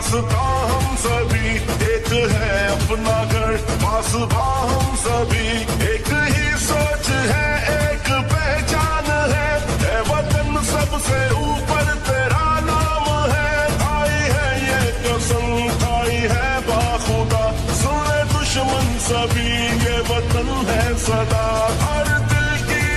हम सभी एक है अपना घर पासबा हम सभी एक ही सोच है एक पहचान है वतन सबसे ऊपर तेरा नाम है खाई है ये कसम खाई है बाखुदा सुन ले दुश्मन सभी ये वतन है सदा हर दिल की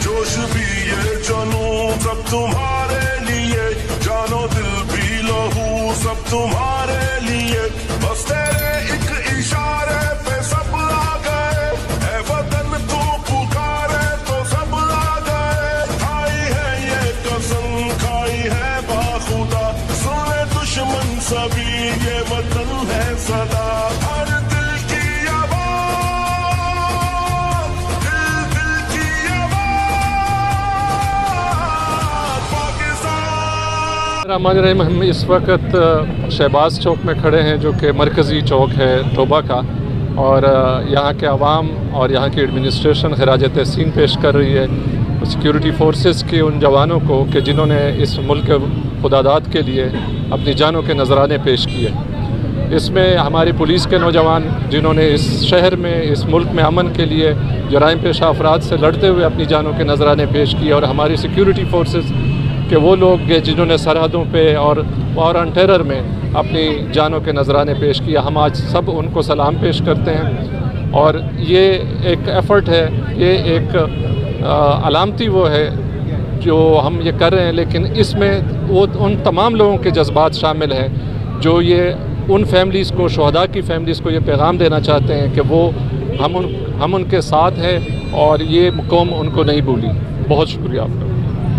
जोश भी ये जनूं सब तुम्हारे लिए जानो दिल भी लहू सब तुम्हारे लिए बस तेरे एक इशारे पे सब आ गए है वतन तू पुकारे तो सब आ गए खाई है ये कसम खाई है बाखुदा सुन ले दुश्मन सभी ये वतन है सदा हर दिल की रहमान हम इस वक्त शहबाज चौक में खड़े हैं जो कि मरकज़ी चौक है टोबा का और यहाँ के आवाम और यहाँ की एडमिनिस्ट्रेशन खराज तहसीन पेश कर रही है सिक्योरिटी फोर्सेस के उन जवानों को कि जिन्होंने इस मुल्क के खुदादाद के लिए अपनी जानों के नजराने पेश किए। इसमें हमारी पुलिस के नौजवान जिन्होंने इस शहर में इस मुल्क में अमन के लिए जराइम पेशा अफराद से लड़ते हुए अपनी जानों के नजराने पेश किए और हमारी सिक्योरिटी फोर्सेस कि वो लोग जिन्होंने सरहदों पे और वॉर ऑन टेरर में अपनी जानों के नजराने पेश किया, हम आज सब उनको सलाम पेश करते हैं। और ये एक एफ़र्ट है, ये एक अलामती वो है जो हम ये कर रहे हैं, लेकिन इसमें वो उन तमाम लोगों के जज्बात शामिल हैं जो ये उन फैमिलीज़ को, शहदा की फैमिलीज़ को ये पैगाम देना चाहते हैं कि वो हम उनके साथ हैं और ये कौम उनको नहीं भूली। बहुत शुक्रिया आपका।